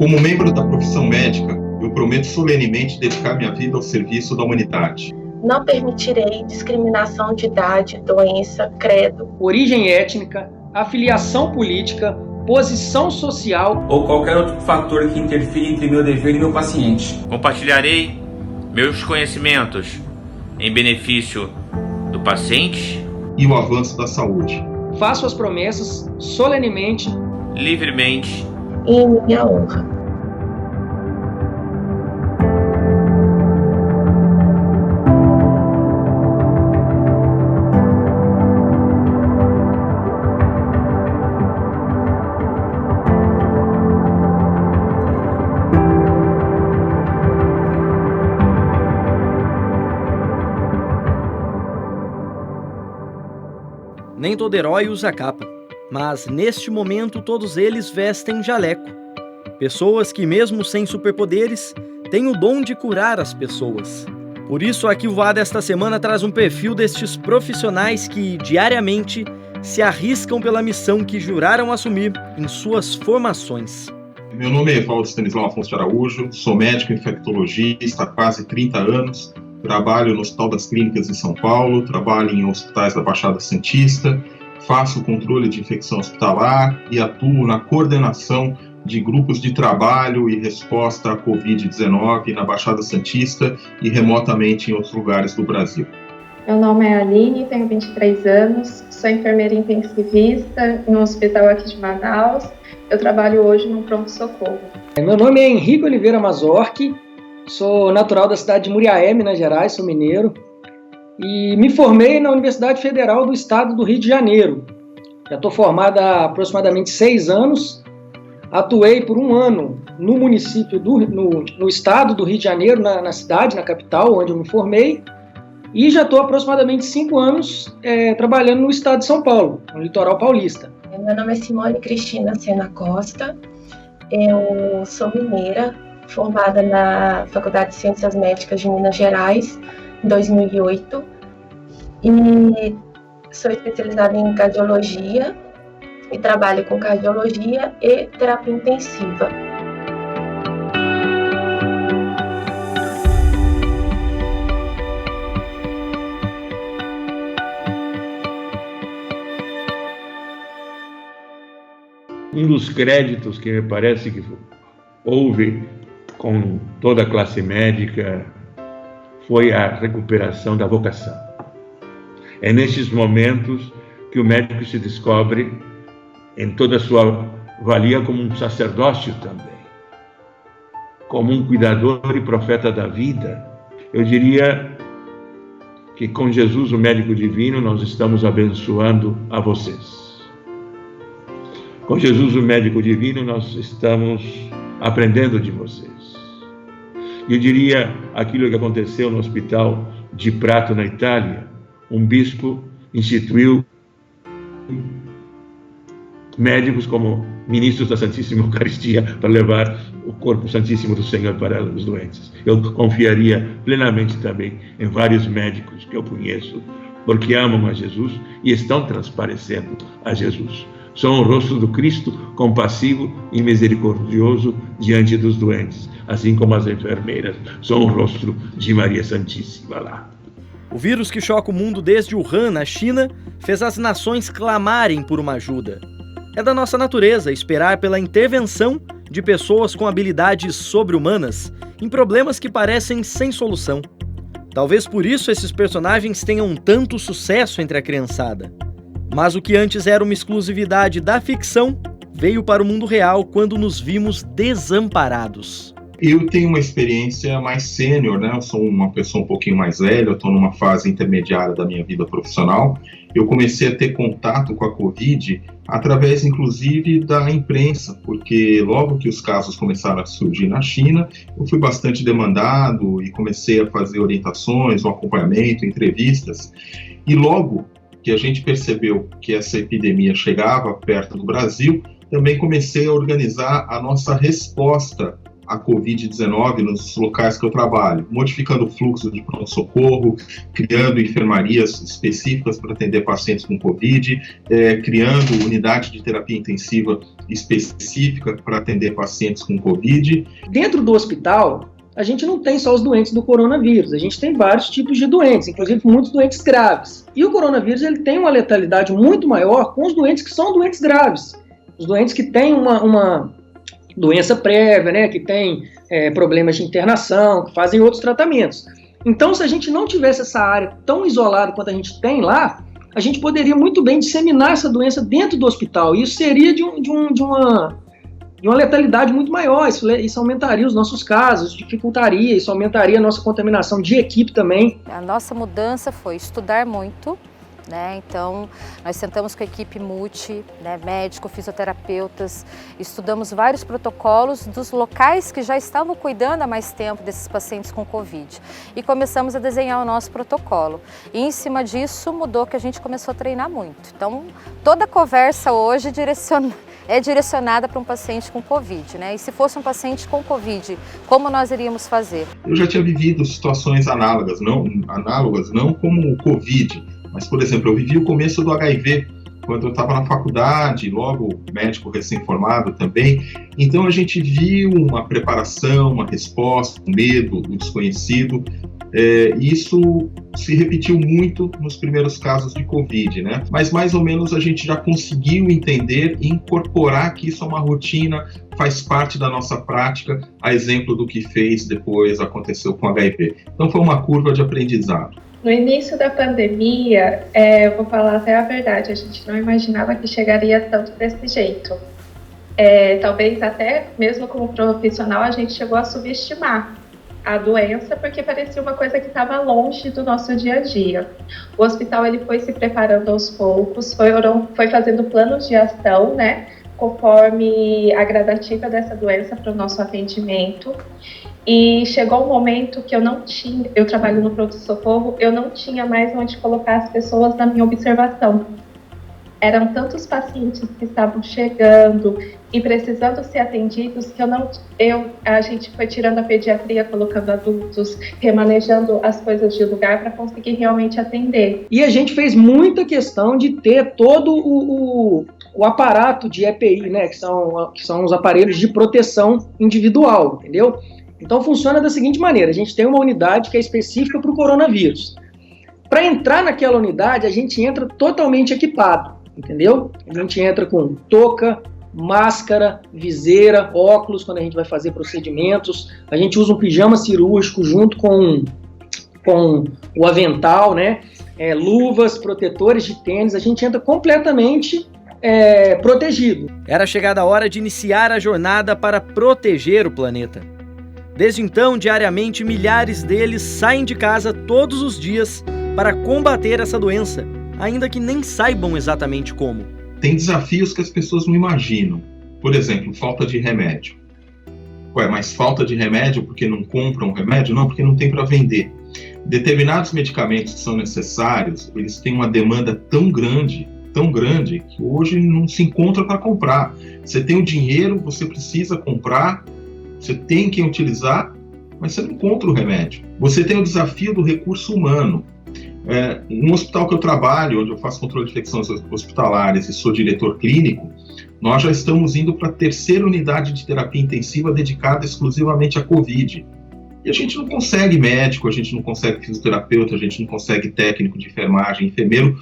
Como membro da profissão médica, eu prometo solenemente dedicar minha vida ao serviço da humanidade. Não permitirei discriminação de idade, doença, credo, origem étnica, afiliação política, posição social ou qualquer outro fator que interfira entre meu dever e meu paciente. Compartilharei meus conhecimentos em benefício do paciente e o avanço da saúde. Faço as promessas solenemente, livremente e em minha honra. Nem todo herói usa capa, mas neste momento todos eles vestem jaleco. Pessoas que, mesmo sem superpoderes, têm o dom de curar as pessoas. Por isso, a Voada esta semana traz um perfil destes profissionais que, diariamente, se arriscam pela missão que juraram assumir em suas formações. Meu nome é Evaldo Stanislau Afonso de Araújo, sou médico infectologista há quase 30 anos. Trabalho no Hospital das Clínicas de São Paulo, trabalho em hospitais da Baixada Santista, faço controle de infecção hospitalar e atuo na coordenação de grupos de trabalho e resposta à Covid-19 na Baixada Santista e remotamente em outros lugares do Brasil. Meu nome é Aline, tenho 23 anos, sou enfermeira intensivista no hospital aqui de Manaus. Eu trabalho hoje no pronto-socorro. Meu nome é Henrique Oliveira Mazorchi. Sou natural da cidade de Muriaé, Minas Gerais, sou mineiro, e me formei na Universidade Federal do Estado do Rio de Janeiro. Já estou formado há aproximadamente 6 anos, atuei por 1 ano no município, no estado do Rio de Janeiro, na cidade, na capital, onde eu me formei, e já estou há aproximadamente 5 anos trabalhando no estado de São Paulo, no litoral paulista. Meu nome é Simone Cristina Sena Costa, eu sou mineira, formada na Faculdade de Ciências Médicas de Minas Gerais, em 2008, e sou especializada em cardiologia e trabalho com cardiologia e terapia intensiva. Um dos créditos que me parece que houve com toda a classe médica foi a recuperação da vocação. É nestes momentos que o médico se descobre em toda a sua valia como um sacerdócio também, como um cuidador e profeta da vida. Eu diria que com Jesus, o médico divino, nós estamos abençoando a vocês. Com Jesus, o médico divino, nós estamos aprendendo de vocês. Eu diria aquilo que aconteceu no hospital de Prato, na Itália. Um bispo instituiu médicos como ministros da Santíssima Eucaristia para levar o corpo santíssimo do Senhor para os doentes. Eu confiaria plenamente também em vários médicos que eu conheço, porque amam a Jesus e estão transparecendo a Jesus. São o rosto do Cristo compassivo e misericordioso diante dos doentes, assim como as enfermeiras são o rosto de Maria Santíssima lá. O vírus que choca o mundo desde Wuhan, na China, fez as nações clamarem por uma ajuda. É da nossa natureza esperar pela intervenção de pessoas com habilidades sobre-humanas em problemas que parecem sem solução. Talvez por isso esses personagens tenham tanto sucesso entre a criançada. Mas o que antes era uma exclusividade da ficção veio para o mundo real quando nos vimos desamparados. Eu tenho uma experiência mais sênior, né? Eu sou uma pessoa um pouquinho mais velha, eu estou numa fase intermediária da minha vida profissional. Eu comecei a ter contato com a Covid através, inclusive, da imprensa, porque logo que os casos começaram a surgir na China, eu fui bastante demandado e comecei a fazer orientações, um acompanhamento, entrevistas. E logo que a gente percebeu que essa epidemia chegava perto do Brasil, também comecei a organizar a nossa resposta a Covid-19 nos locais que eu trabalho, modificando o fluxo de pronto-socorro, criando enfermarias específicas para atender pacientes com Covid, criando unidade de terapia intensiva específica para atender pacientes com Covid. Dentro do hospital, a gente não tem só os doentes do coronavírus, a gente tem vários tipos de doentes, inclusive muitos doentes graves. E o coronavírus ele tem uma letalidade muito maior com os doentes que são doentes graves. Os doentes que têm uma doença prévia, né, que tem problemas de internação, que fazem outros tratamentos. Então, se a gente não tivesse essa área tão isolada quanto a gente tem lá, a gente poderia muito bem disseminar essa doença dentro do hospital. E isso seria de uma letalidade muito maior. Isso aumentaria os nossos casos, dificultaria, isso aumentaria a nossa contaminação de equipe também. A nossa mudança foi estudar muito, né? Então, nós sentamos com a equipe multi, né, médico, fisioterapeutas, estudamos vários protocolos dos locais que já estavam cuidando há mais tempo desses pacientes com Covid e começamos a desenhar o nosso protocolo. E em cima disso mudou que a gente começou a treinar muito. Então, toda a conversa hoje é direcionada para um paciente com Covid, né? E se fosse um paciente com Covid, como nós iríamos fazer? Eu já tinha vivido situações análogas, não como o Covid, mas, por exemplo, eu vivi o começo do HIV, quando eu estava na faculdade, logo médico recém-formado também. Então, a gente viu uma preparação, uma resposta, o medo, o desconhecido. Isso se repetiu muito nos primeiros casos de Covid, né? Mas, mais ou menos, a gente já conseguiu entender e incorporar que isso é uma rotina, faz parte da nossa prática, a exemplo do que depois aconteceu com HIV. Então, foi uma curva de aprendizado. No início da pandemia, eu vou falar até a verdade, a gente não imaginava que chegaria tanto desse jeito. Talvez até mesmo como profissional a gente chegou a subestimar a doença porque parecia uma coisa que estava longe do nosso dia a dia. O hospital ele foi se preparando aos poucos, foi fazendo planos de ação, né, conforme a gradativa dessa doença para o nosso atendimento. E chegou um momento que eu trabalho no pronto-socorro, eu não tinha mais onde colocar as pessoas na minha observação. Eram tantos pacientes que estavam chegando e precisando ser atendidos que a gente foi tirando a pediatria, colocando adultos, remanejando as coisas de lugar para conseguir realmente atender. E a gente fez muita questão de ter todo o aparato de EPI, né, que são os aparelhos de proteção individual, entendeu? Então funciona da seguinte maneira, a gente tem uma unidade que é específica para o coronavírus. Para entrar naquela unidade, a gente entra totalmente equipado, entendeu? A gente entra com touca, máscara, viseira, óculos, quando a gente vai fazer procedimentos. A gente usa um pijama cirúrgico junto com o avental, né? Luvas, protetores de tênis, a gente entra completamente protegido. Era chegada a hora de iniciar a jornada para proteger o planeta. Desde então, diariamente, milhares deles saem de casa todos os dias para combater essa doença, ainda que nem saibam exatamente como. Tem desafios que as pessoas não imaginam. Por exemplo, falta de remédio. Mas falta de remédio porque não compram remédio? Não, porque não tem para vender. Determinados medicamentos que são necessários, eles têm uma demanda tão grande, que hoje não se encontra para comprar. Você tem o dinheiro, você precisa comprar, você tem que utilizar, mas você não encontra o remédio. Você tem o desafio do recurso humano. No hospital que eu trabalho, onde eu faço controle de infecções hospitalares e sou diretor clínico, nós já estamos indo para a 3ª unidade de terapia intensiva dedicada exclusivamente à Covid. E a gente não consegue médico, a gente não consegue fisioterapeuta, a gente não consegue técnico de enfermagem, enfermeiro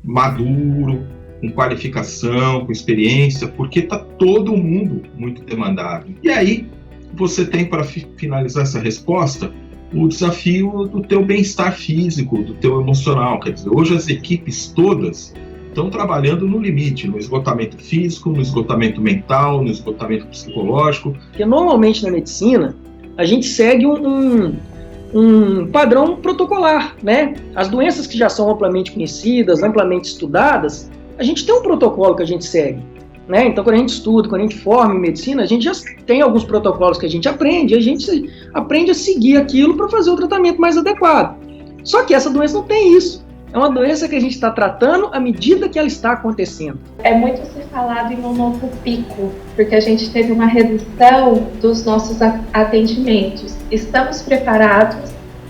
maduro, com qualificação, com experiência, porque está todo mundo muito demandado. E aí, você tem, para finalizar essa resposta, o desafio do teu bem-estar físico, do teu emocional. Quer dizer, hoje as equipes todas estão trabalhando no limite, no esgotamento físico, no esgotamento mental, no esgotamento psicológico. Porque normalmente na medicina, a gente segue um padrão protocolar, né? As doenças que já são amplamente conhecidas, amplamente estudadas, a gente tem um protocolo que a gente segue, né? Então, quando a gente estuda, quando a gente forma em medicina, a gente já tem alguns protocolos que a gente aprende, a seguir aquilo para fazer o tratamento mais adequado. Só que essa doença não tem isso. É uma doença que a gente está tratando à medida que ela está acontecendo. É muito se falado em um novo pico, porque a gente teve uma redução dos nossos atendimentos. Estamos preparados,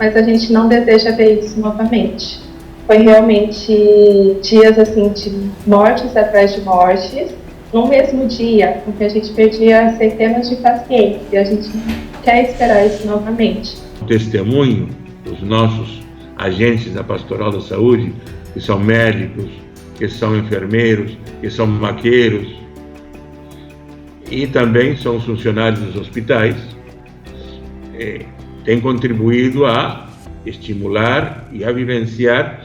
mas a gente não deseja ver isso novamente. Foi realmente dias assim de mortes atrás de mortes, no mesmo dia, em que a gente perdia centenas de pacientes, e a gente quer esperar isso novamente. O testemunho dos nossos agentes da Pastoral da Saúde, que são médicos, que são enfermeiros, que são maqueiros e também são os funcionários dos hospitais, tem contribuído a estimular e a vivenciar,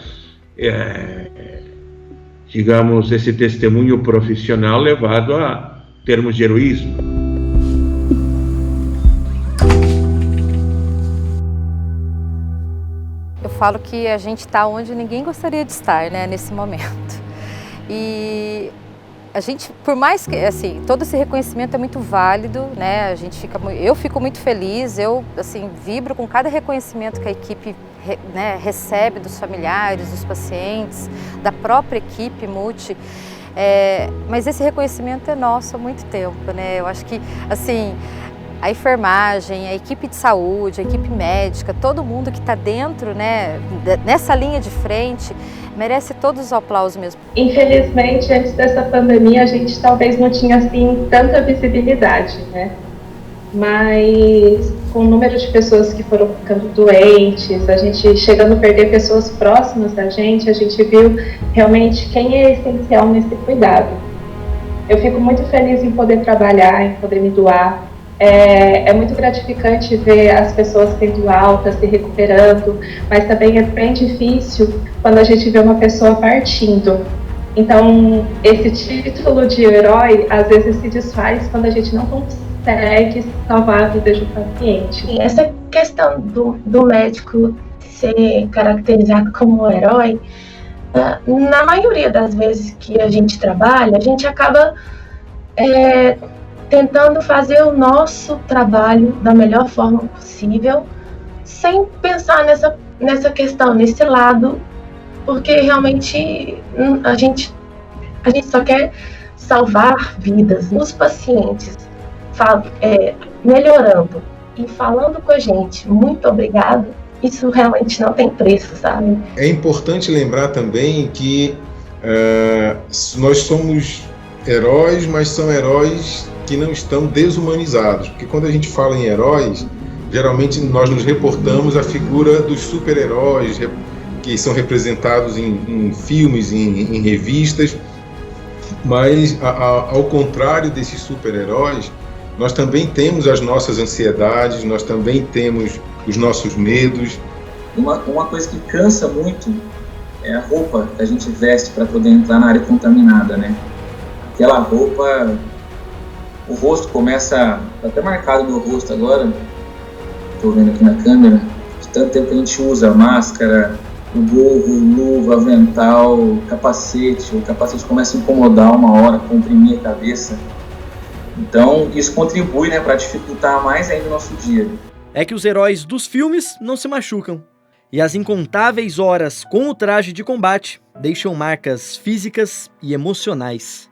digamos, esse testemunho profissional levado a termos de heroísmo. Eu falo que a gente está onde ninguém gostaria de estar, né, nesse momento. E a gente, por mais que, assim, todo esse reconhecimento é muito válido, né, eu fico muito feliz, eu, assim, vibro com cada reconhecimento que a equipe, né, recebe dos familiares, dos pacientes, da própria equipe multi, mas esse reconhecimento é nosso há muito tempo, né, eu acho que, assim, a enfermagem, a equipe de saúde, a equipe médica, todo mundo que está dentro, né, nessa linha de frente, merece todos os aplausos mesmo. Infelizmente, antes dessa pandemia, a gente talvez não tinha assim tanta visibilidade, né? Mas com o número de pessoas que foram ficando doentes, a gente chegando a perder pessoas próximas da gente, a gente viu realmente quem é essencial nesse cuidado. Eu fico muito feliz em poder trabalhar, em poder me doar. É muito gratificante ver as pessoas tendo alta, se recuperando, mas também é bem difícil quando a gente vê uma pessoa partindo. Então, esse título de herói, às vezes, se desfaz quando a gente não consegue salvar a vida de um paciente. E essa questão do médico ser caracterizado como um herói, na maioria das vezes que a gente trabalha, a gente acaba tentando fazer o nosso trabalho da melhor forma possível, sem pensar nessa questão, nesse lado, porque realmente a gente só quer salvar vidas. Os pacientes melhorando e falando com a gente, muito obrigado, isso realmente não tem preço, sabe? É importante lembrar também que nós somos heróis, mas são heróis que não estão desumanizados, porque quando a gente fala em heróis, geralmente nós nos reportamos à figura dos super-heróis que são representados em filmes, em revistas, mas ao contrário desses super-heróis, nós também temos as nossas ansiedades, nós também temos os nossos medos. Uma coisa que cansa muito é a roupa que a gente veste para poder entrar na área contaminada, né? Aquela roupa, o rosto começa, tá até marcado meu rosto agora, estou vendo aqui na câmera, de tanto tempo que a gente usa máscara, o gorro, luva, avental, capacete, o capacete começa a incomodar uma hora, comprimir a cabeça. Então isso contribui, né, para dificultar mais ainda o nosso dia. É que os heróis dos filmes não se machucam. E as incontáveis horas com o traje de combate deixam marcas físicas e emocionais.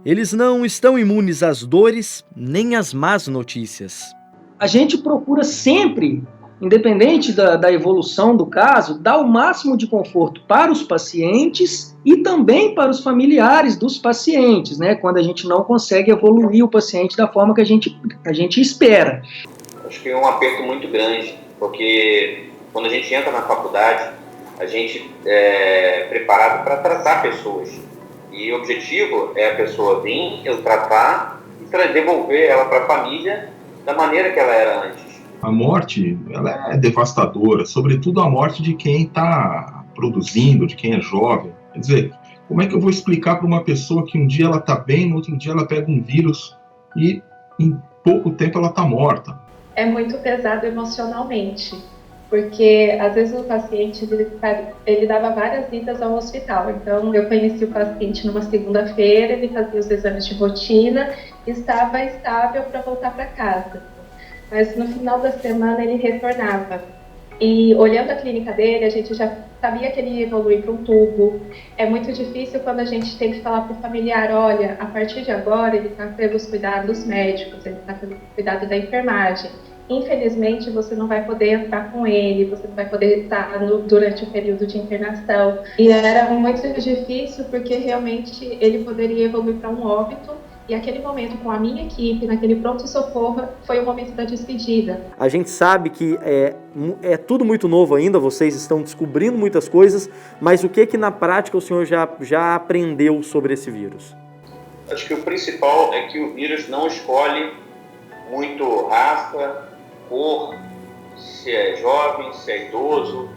Eles não estão imunes às dores nem às más notícias. A gente procura sempre, independente da evolução do caso, dar o máximo de conforto para os pacientes e também para os familiares dos pacientes, né? Quando a gente não consegue evoluir o paciente da forma que a gente espera. Acho que é um aperto muito grande, porque quando a gente entra na faculdade, a gente é preparado para tratar pessoas. E o objetivo é a pessoa vir, eu tratar e devolver ela para a família da maneira que ela era antes. A morte, ela é devastadora, sobretudo a morte de quem está produzindo, de quem é jovem. Quer dizer, como é que eu vou explicar para uma pessoa que um dia ela está bem, no outro dia ela pega um vírus e em pouco tempo ela está morta? É muito pesado emocionalmente, porque às vezes o paciente ele dava várias idas ao hospital. Então eu conheci o paciente numa segunda-feira, ele fazia os exames de rotina e estava estável para voltar para casa. Mas no final da semana ele retornava. E olhando a clínica dele, a gente já sabia que ele ia evoluir para um tubo. É muito difícil quando a gente tem que falar para o familiar, olha, a partir de agora ele está pelos cuidados médicos, ele está pelo cuidado da enfermagem. Infelizmente, você não vai poder entrar com ele, você não vai poder estar durante o período de internação. E era muito difícil porque realmente ele poderia evoluir para um óbito. E aquele momento com a minha equipe, naquele pronto-socorro, foi o momento da despedida. A gente sabe que é tudo muito novo ainda, vocês estão descobrindo muitas coisas, mas o que na prática o senhor já aprendeu sobre esse vírus? Acho que o principal é que o vírus não escolhe muito raça, cor, se é jovem, se é idoso,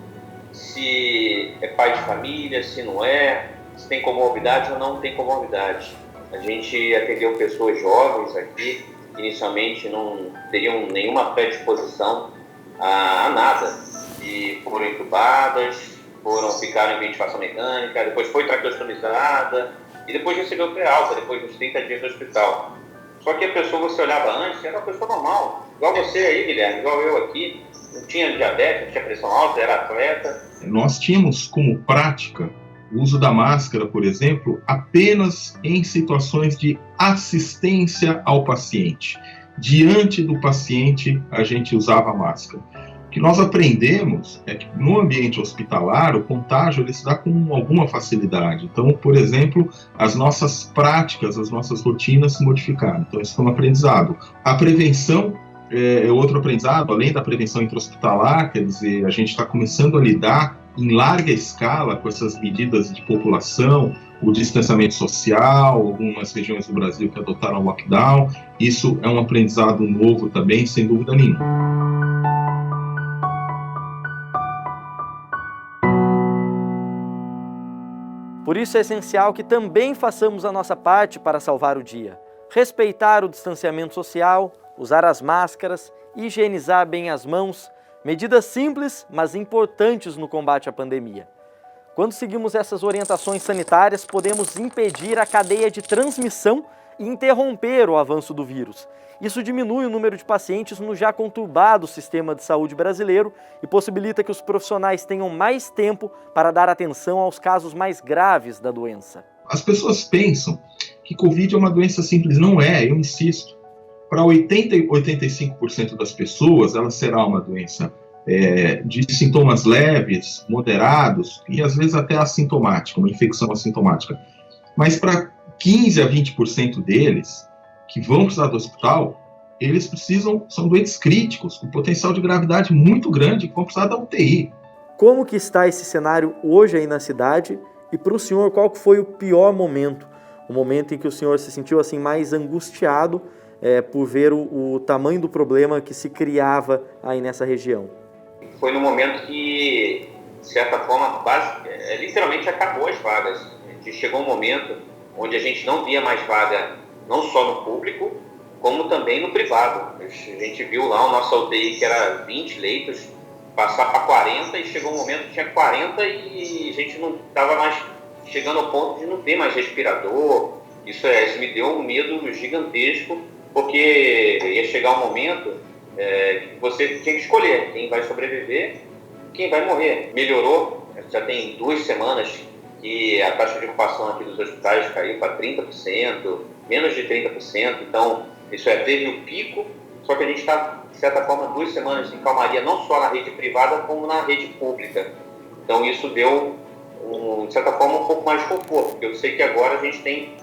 se é pai de família, se não é, se tem comorbidade ou não tem comorbidade. A gente atendeu pessoas jovens aqui, que inicialmente não teriam nenhuma predisposição a nada. E foram entubadas, ficaram em ventilação mecânica, depois foi traqueostomizada e depois recebeu pré-alta, depois dos 30 dias do hospital. Só que a pessoa, você olhava antes, era uma pessoa normal, igual você aí, Guilherme, igual eu aqui, não tinha diabetes, não tinha pressão alta, era atleta. Nós tínhamos como prática o uso da máscara, por exemplo, apenas em situações de assistência ao paciente. Diante do paciente, a gente usava a máscara. O que nós aprendemos é que no ambiente hospitalar, o contágio ele se dá com alguma facilidade. Então, por exemplo, as nossas práticas, as nossas rotinas se modificaram. Então, isso foi um aprendizado. A prevenção é outro aprendizado, além da prevenção intra-hospitalar, quer dizer, a gente está começando a lidar em larga escala com essas medidas de população, o distanciamento social, algumas regiões do Brasil que adotaram o lockdown. Isso é um aprendizado novo também, sem dúvida nenhuma. Por isso é essencial que também façamos a nossa parte para salvar o dia. Respeitar o distanciamento social, usar as máscaras, higienizar bem as mãos, medidas simples, mas importantes no combate à pandemia. Quando seguimos essas orientações sanitárias, podemos impedir a cadeia de transmissão e interromper o avanço do vírus. Isso diminui o número de pacientes no já conturbado sistema de saúde brasileiro e possibilita que os profissionais tenham mais tempo para dar atenção aos casos mais graves da doença. As pessoas pensam que Covid é uma doença simples. Não é, eu insisto. Para 85% das pessoas, ela será uma doença de sintomas leves, moderados e às vezes até assintomática, uma infecção assintomática. Mas para 15 a 20% deles, que vão precisar do hospital, eles são doentes críticos, com potencial de gravidade muito grande, que vão precisar da UTI. Como que está esse cenário hoje aí na cidade? E para o senhor, qual que foi o pior momento? O momento em que o senhor se sentiu assim mais angustiado por ver o tamanho do problema que se criava aí nessa região? Foi no momento que, de certa forma, literalmente acabou as vagas. Chegou um momento onde a gente não via mais vaga, não só no público, como também no privado. A gente viu lá o nosso UTI, que era 20 leitos, passar para 40, e chegou um momento que tinha 40 e a gente não estava mais chegando ao ponto de não ter mais respirador. Isso me deu um medo gigantesco, porque ia chegar um momento que você tinha que escolher quem vai sobreviver e quem vai morrer. Melhorou, já tem 2 semanas que a taxa de ocupação aqui dos hospitais caiu para 30%, menos de 30%, então isso teve o pico, só que a gente está, de certa forma, 2 semanas em calmaria, não só na rede privada, como na rede pública. Então isso deu, de certa forma, um pouco mais de conforto, porque eu sei que agora a gente tem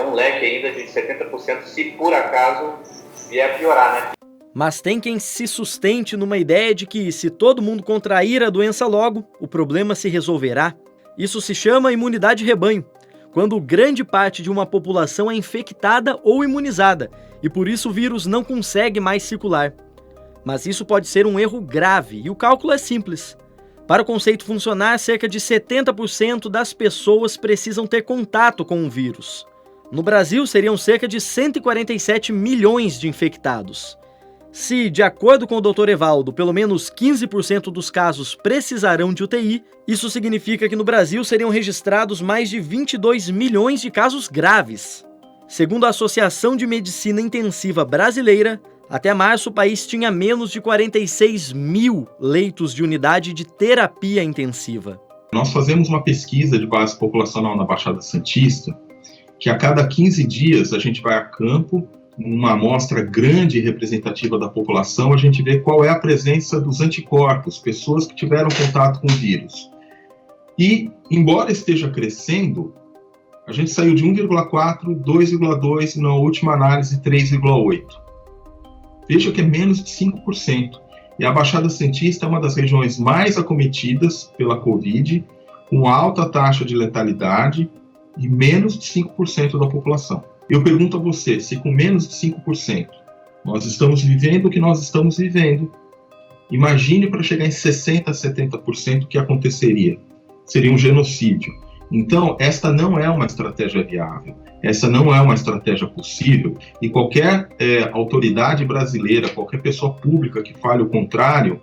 um leque ainda de 70% se por acaso vier a piorar, né? Mas tem quem se sustente numa ideia de que, se todo mundo contrair a doença logo, o problema se resolverá. Isso se chama imunidade rebanho, quando grande parte de uma população é infectada ou imunizada, e por isso o vírus não consegue mais circular. Mas isso pode ser um erro grave, e o cálculo é simples. Para o conceito funcionar, cerca de 70% das pessoas precisam ter contato com o vírus. No Brasil, seriam cerca de 147 milhões de infectados. Se, de acordo com o Dr. Evaldo, pelo menos 15% dos casos precisarão de UTI, isso significa que no Brasil seriam registrados mais de 22 milhões de casos graves. Segundo a Associação de Medicina Intensiva Brasileira, Até março, o país tinha menos de 46 mil leitos de unidade de terapia intensiva. Nós fazemos uma pesquisa de base populacional na Baixada Santista, que a cada 15 dias a gente vai a campo, uma amostra grande e representativa da população, a gente vê qual é a presença dos anticorpos, pessoas que tiveram contato com o vírus. E, embora esteja crescendo, a gente saiu de 1,4, 2,2 e na última análise 3,8. Veja que é menos de 5%. E a Baixada Santista é uma das regiões mais acometidas pela Covid, com alta taxa de letalidade e menos de 5% da população. Eu pergunto a você, se com menos de 5% nós estamos vivendo o que nós estamos vivendo, imagine para chegar em 60%, 70% o que aconteceria. Seria um genocídio. Então, esta não é uma estratégia viável, essa não é uma estratégia possível, e qualquer autoridade brasileira, qualquer pessoa pública que fale o contrário,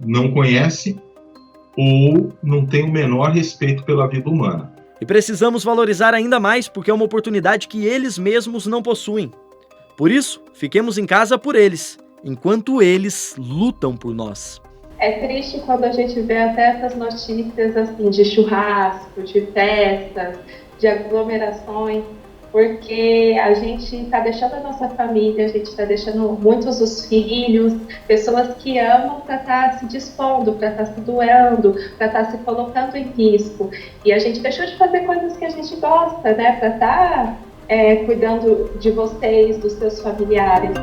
não conhece ou não tem o menor respeito pela vida humana. E precisamos valorizar ainda mais porque é uma oportunidade que eles mesmos não possuem. Por isso, fiquemos em casa por eles, enquanto eles lutam por nós. É triste quando a gente vê até essas notícias assim, de churrasco, de festas, de aglomerações, porque a gente está deixando a nossa família, a gente está deixando muitos os filhos, pessoas que amam para estar se dispondo, para estar se doando, para estar se colocando em risco. E a gente deixou de fazer coisas que a gente gosta, né, para estar cuidando de vocês, dos seus familiares.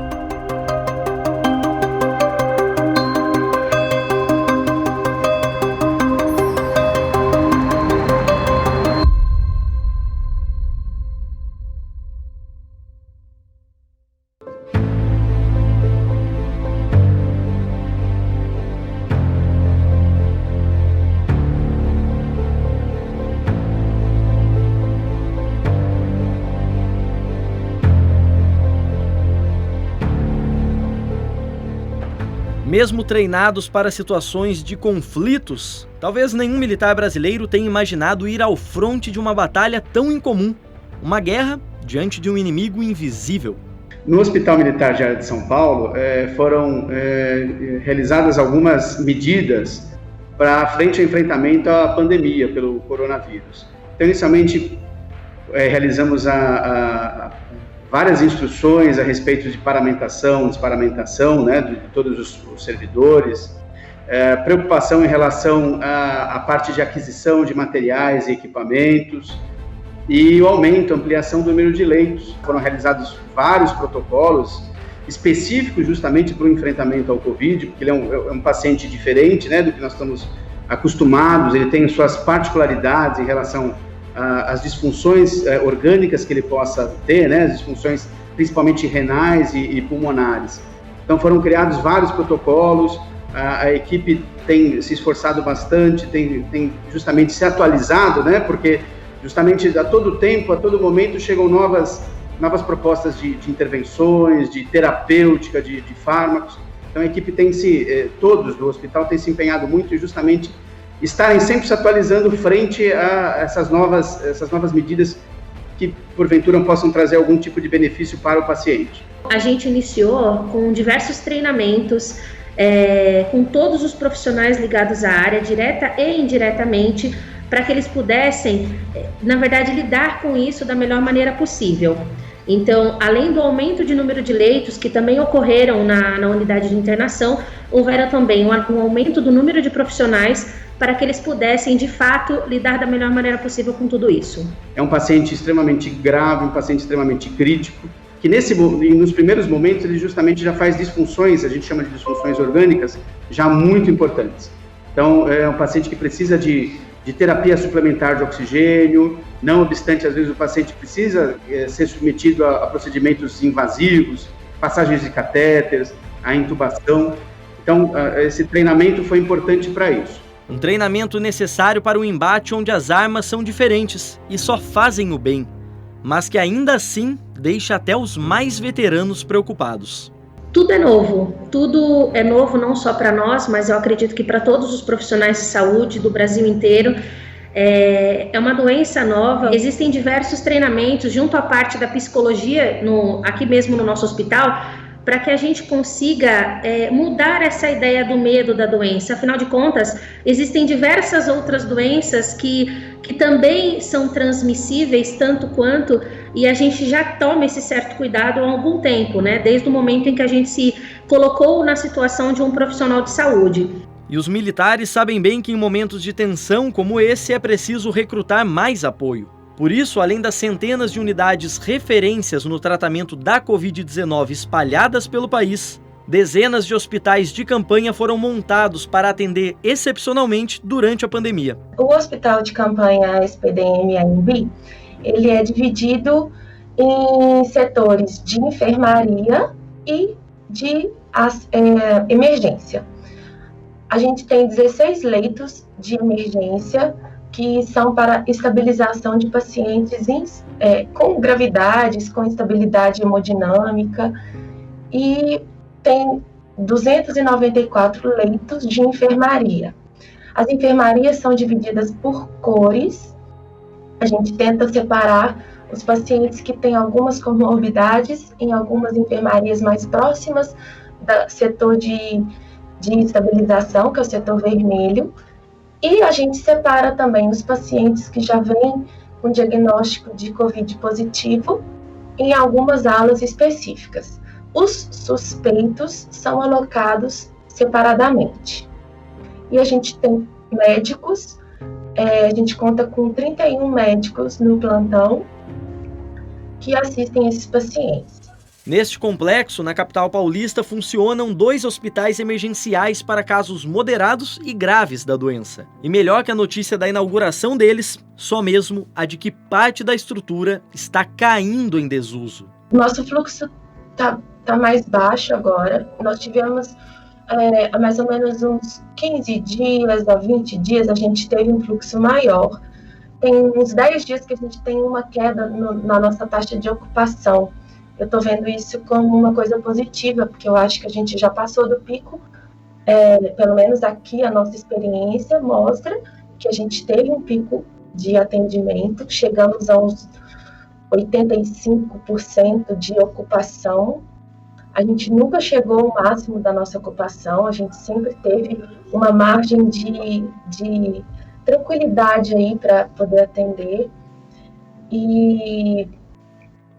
Mesmo treinados para situações de conflitos, talvez nenhum militar brasileiro tenha imaginado ir ao fronte de uma batalha tão incomum, uma guerra diante de um inimigo invisível. No Hospital Militar Geral de São Paulo, foram realizadas algumas medidas para frente ao enfrentamento à pandemia pelo coronavírus. Então, inicialmente, realizamos várias instruções a respeito de paramentação, desparamentação, né, de todos os servidores, preocupação em relação à parte de aquisição de materiais e equipamentos e o aumento, ampliação do número de leitos. Foram realizados vários protocolos específicos justamente para o enfrentamento ao Covid, porque ele é um paciente diferente, né, do que nós estamos acostumados, ele tem suas particularidades em relação as disfunções orgânicas que ele possa ter, né, as disfunções principalmente renais e pulmonares. Então foram criados vários protocolos, a equipe tem se esforçado bastante, tem justamente se atualizado, né, porque justamente a todo tempo, a todo momento chegam novas propostas de intervenções, de terapêutica, de fármacos. Então a equipe todos do hospital têm se empenhado muito em justamente estarem sempre se atualizando frente a essas novas medidas que, porventura, possam trazer algum tipo de benefício para o paciente. A gente iniciou com diversos treinamentos, com todos os profissionais ligados à área, direta e indiretamente, para que eles pudessem, na verdade, lidar com isso da melhor maneira possível. Então, além do aumento de número de leitos, que também ocorreram na unidade de internação, houveram também um aumento do número de profissionais para que eles pudessem, de fato, lidar da melhor maneira possível com tudo isso. É um paciente extremamente grave, um paciente extremamente crítico, que nos primeiros momentos ele justamente já faz disfunções, a gente chama de disfunções orgânicas, já muito importantes. Então, é um paciente que precisa de terapia suplementar de oxigênio, não obstante, às vezes o paciente precisa ser submetido a procedimentos invasivos, passagens de catéteres, a intubação. Então, esse treinamento foi importante para isso. Um treinamento necessário para um embate onde as armas são diferentes e só fazem o bem, mas que ainda assim deixa até os mais veteranos preocupados. Tudo é novo não só para nós, mas eu acredito que para todos os profissionais de saúde do Brasil inteiro. É uma doença nova, existem diversos treinamentos junto à parte da psicologia, aqui mesmo no nosso hospital. para que a gente consiga mudar essa ideia do medo da doença. Afinal de contas, existem diversas outras doenças que também são transmissíveis tanto quanto, e a gente já toma esse certo cuidado há algum tempo, né? Desde o momento em que a gente se colocou na situação de um profissional de saúde. E os militares sabem bem que em momentos de tensão como esse é preciso recrutar mais apoio. Por isso, além das centenas de unidades referências no tratamento da Covid-19 espalhadas pelo país, dezenas de hospitais de campanha foram montados para atender excepcionalmente durante a pandemia. O hospital de campanha SPDM AMB, ele é dividido em setores de enfermaria e de emergência. A gente tem 16 leitos de emergência que são para estabilização de pacientes com gravidades, com instabilidade hemodinâmica, e tem 294 leitos de enfermaria. As enfermarias são divididas por cores. A gente tenta separar os pacientes que têm algumas comorbidades em algumas enfermarias mais próximas do setor de estabilização, que é o setor vermelho. E a gente separa também os pacientes que já vêm com diagnóstico de COVID positivo em algumas alas específicas. Os suspeitos são alocados separadamente. E a gente tem médicos, a gente conta com 31 médicos no plantão que assistem esses pacientes. Neste complexo, na capital paulista, funcionam 2 hospitais emergenciais para casos moderados e graves da doença. E melhor que a notícia da inauguração deles, só mesmo a de que parte da estrutura está caindo em desuso. Nosso fluxo está mais baixo agora. Nós tivemos há mais ou menos uns 15 dias a 20 dias, a gente teve um fluxo maior. Tem uns 10 dias que a gente tem uma queda na nossa taxa de ocupação. Eu estou vendo isso como uma coisa positiva, porque eu acho que a gente já passou do pico. Pelo menos aqui a nossa experiência mostra que a gente teve um pico de atendimento, chegamos a uns 85% de ocupação. A gente nunca chegou ao máximo da nossa ocupação, a gente sempre teve uma margem de tranquilidade aí para poder atender. E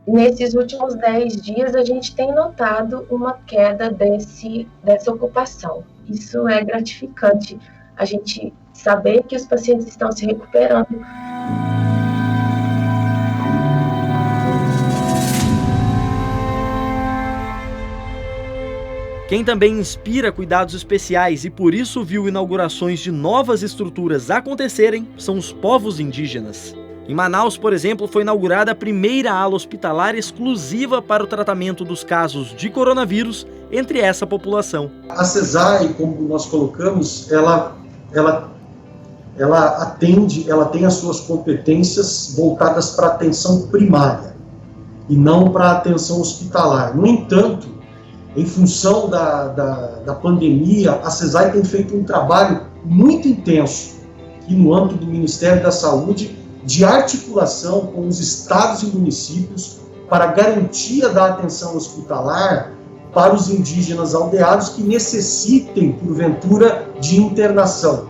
nesses últimos 10 dias, a gente tem notado uma queda dessa ocupação. Isso é gratificante, a gente saber que os pacientes estão se recuperando. Quem também inspira cuidados especiais e por isso viu inaugurações de novas estruturas acontecerem são os povos indígenas. Em Manaus, por exemplo, foi inaugurada a primeira ala hospitalar exclusiva para o tratamento dos casos de coronavírus entre essa população. A CESAI, como nós colocamos, ela atende, ela tem as suas competências voltadas para a atenção primária e não para a atenção hospitalar. No entanto, em função da pandemia, a CESAI tem feito um trabalho muito intenso aqui no âmbito do Ministério da Saúde, de articulação com os estados e municípios para a garantia da atenção hospitalar para os indígenas aldeados que necessitem, porventura, de internação.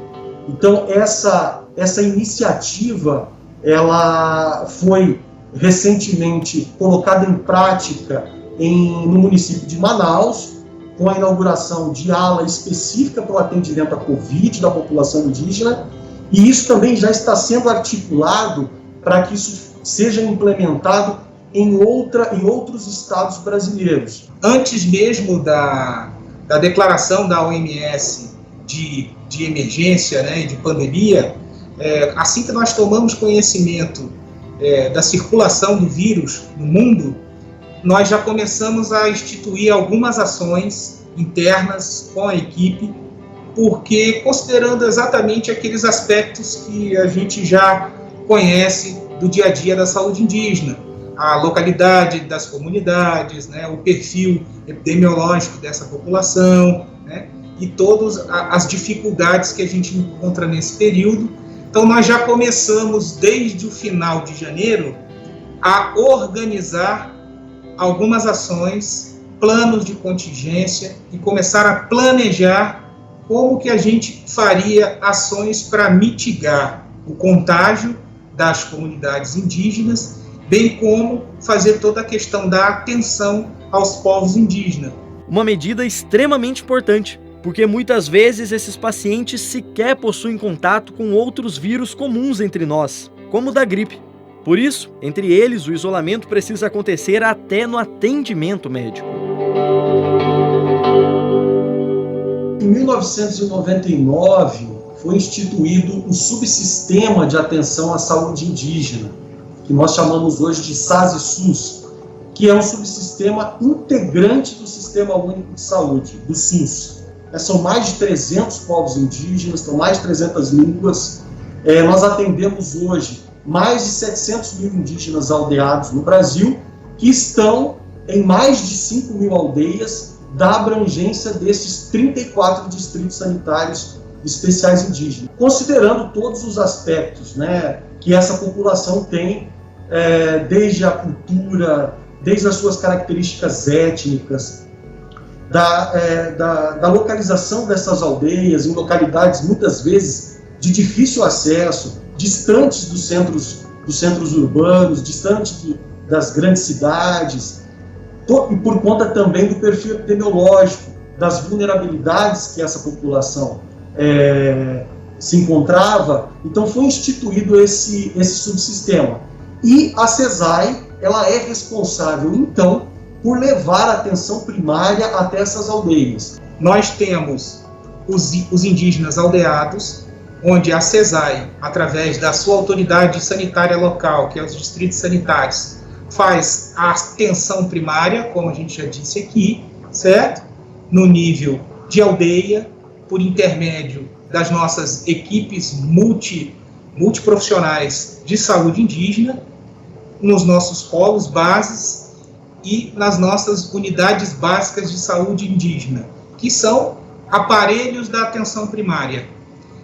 Então, essa iniciativa, ela foi recentemente colocada em prática no município de Manaus, com a inauguração de ala específica para o atendimento à Covid da população indígena, e isso também já está sendo articulado para que isso seja implementado em outros estados brasileiros. Antes mesmo da declaração da OMS de emergência, né, de pandemia, assim que nós tomamos conhecimento da circulação do vírus no mundo, nós já começamos a instituir algumas ações internas com a equipe, porque considerando exatamente aqueles aspectos que a gente já conhece do dia a dia da saúde indígena, a localidade das comunidades, né, o perfil epidemiológico dessa população, né, e todas as dificuldades que a gente encontra nesse período. Então nós já começamos desde o final de janeiro a organizar algumas ações planos de contingência e começar a planejar como que a gente faria ações para mitigar o contágio das comunidades indígenas, bem como fazer toda a questão da atenção aos povos indígenas. Uma medida extremamente importante, porque muitas vezes esses pacientes sequer possuem contato com outros vírus comuns entre nós, como o da gripe. Por isso, entre eles, o isolamento precisa acontecer até no atendimento médico. Em 1999, foi instituído o subsistema de atenção à saúde indígena, que nós chamamos hoje de SASE-SUS, que é um subsistema integrante do Sistema Único de Saúde, do SUS. São mais de 300 povos indígenas, são mais de 300 línguas. Nós atendemos hoje mais de 700 mil indígenas aldeados no Brasil, que estão em mais de 5 mil aldeias da abrangência desses 34 distritos sanitários especiais indígenas, considerando todos os aspectos, né, que essa população tem, desde a cultura, desde as suas características étnicas, da localização dessas aldeias em localidades muitas vezes de difícil acesso, distantes dos centros urbanos, distantes das grandes cidades, e por conta também do perfil epidemiológico, das vulnerabilidades que essa população se encontrava. Então foi instituído esse subsistema. E a CESAI, ela é responsável, então, por levar a atenção primária até essas aldeias. Nós temos os indígenas aldeados, onde a CESAI, através da sua autoridade sanitária local, que é os distritos sanitários, faz a atenção primária, como a gente já disse aqui, certo? No nível de aldeia, por intermédio das nossas equipes multiprofissionais de saúde indígena, nos nossos polos bases e nas nossas unidades básicas de saúde indígena, que são aparelhos da atenção primária.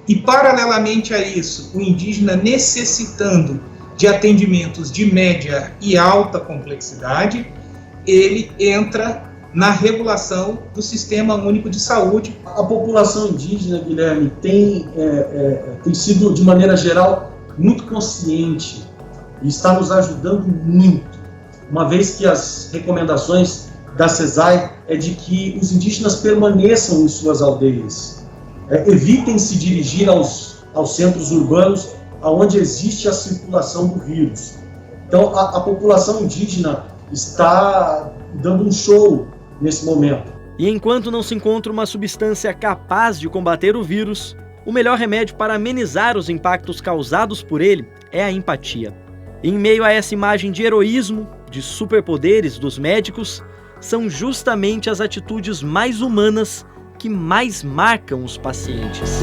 E, paralelamente a isso, o indígena necessitando de atendimentos de média e alta complexidade, ele entra na regulação do Sistema Único de Saúde. A população indígena, Guilherme, tem sido, de maneira geral, muito consciente e está nos ajudando muito, uma vez que as recomendações da CESAI é de que os indígenas permaneçam em suas aldeias, evitem se dirigir aos centros urbanos onde existe a circulação do vírus. Então, a população indígena está dando um show nesse momento. E enquanto não se encontra uma substância capaz de combater o vírus, o melhor remédio para amenizar os impactos causados por ele é a empatia. Em meio a essa imagem de heroísmo, de superpoderes dos médicos, são justamente as atitudes mais humanas que mais marcam os pacientes.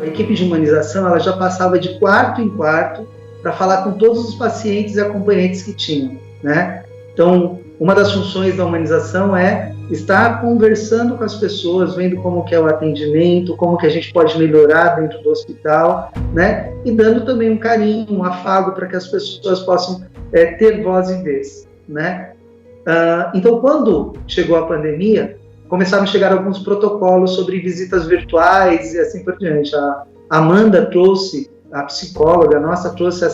A equipe de humanização ela já passava de quarto em quarto para falar com todos os pacientes e acompanhantes que tinham, né? Então, uma das funções da humanização é estar conversando com as pessoas, vendo como que é o atendimento, como que a gente pode melhorar dentro do hospital, né? E dando também um carinho, um afago para que as pessoas possam ter voz e vez, né? Então, quando chegou a pandemia, começaram a chegar alguns protocolos sobre visitas virtuais e assim por diante. A Amanda trouxe, a psicóloga nossa, trouxe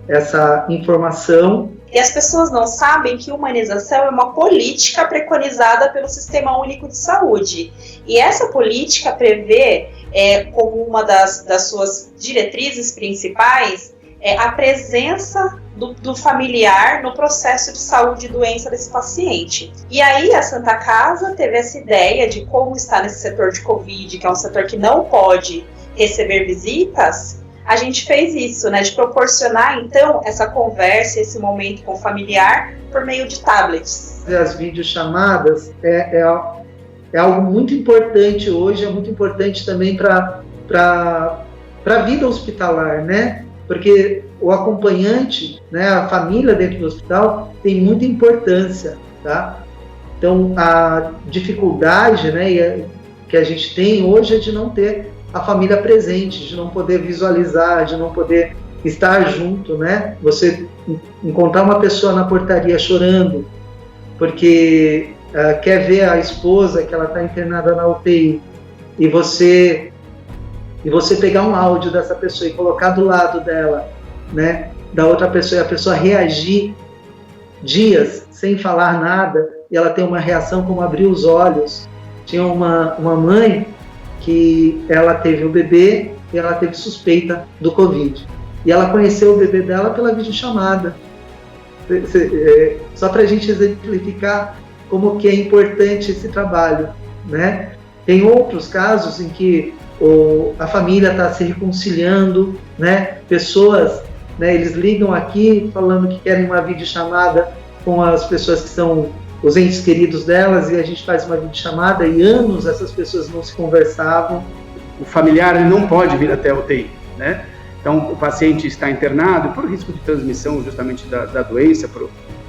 essa informação. E as pessoas não sabem que humanização é uma política preconizada pelo Sistema Único de Saúde. E essa política prevê, como uma das suas diretrizes principais, a presença do familiar no processo de saúde e doença desse paciente. E aí a Santa Casa teve essa ideia de como está nesse setor de Covid, que é um setor que não pode receber visitas. A gente fez isso, né, de proporcionar, então, essa conversa, esse momento com o familiar por meio de tablets. As videochamadas é algo muito importante hoje, é muito importante também para a vida hospitalar, né? Porque o acompanhante, né, a família dentro do hospital tem muita importância, tá? Então, a dificuldade, né, que a gente tem hoje é de não ter a família presente, de não poder visualizar, de não poder estar junto, né? Você encontrar uma pessoa na portaria chorando porque quer ver a esposa que ela está internada na UTI e você pegar um áudio dessa pessoa e colocar do lado dela, né? Da outra pessoa, e a pessoa reagir dias sem falar nada e ela tem uma reação como abrir os olhos. Tinha uma mãe que ela teve o bebê e ela teve suspeita do Covid. E ela conheceu o bebê dela pela videochamada. Só para a gente exemplificar como que é importante esse trabalho, né? Tem outros casos em que a família está se reconciliando, né? Pessoas, né, eles ligam aqui falando que querem uma videochamada com as pessoas que são os entes queridos delas, e a gente faz uma videochamada e anos essas pessoas não se conversavam. O familiar ele não pode vir até a UTI, né? Então o paciente está internado por risco de transmissão justamente da doença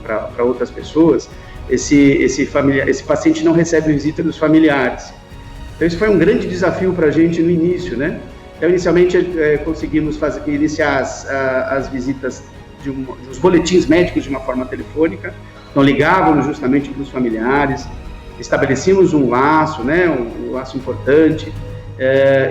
para outras pessoas. Esse paciente não recebe visita dos familiares. Então isso foi um grande desafio para a gente no início, né? Então inicialmente conseguimos iniciar as visitas dos boletins médicos de uma forma telefônica. Então ligávamos justamente para os familiares, estabelecíamos um laço, né, um laço importante,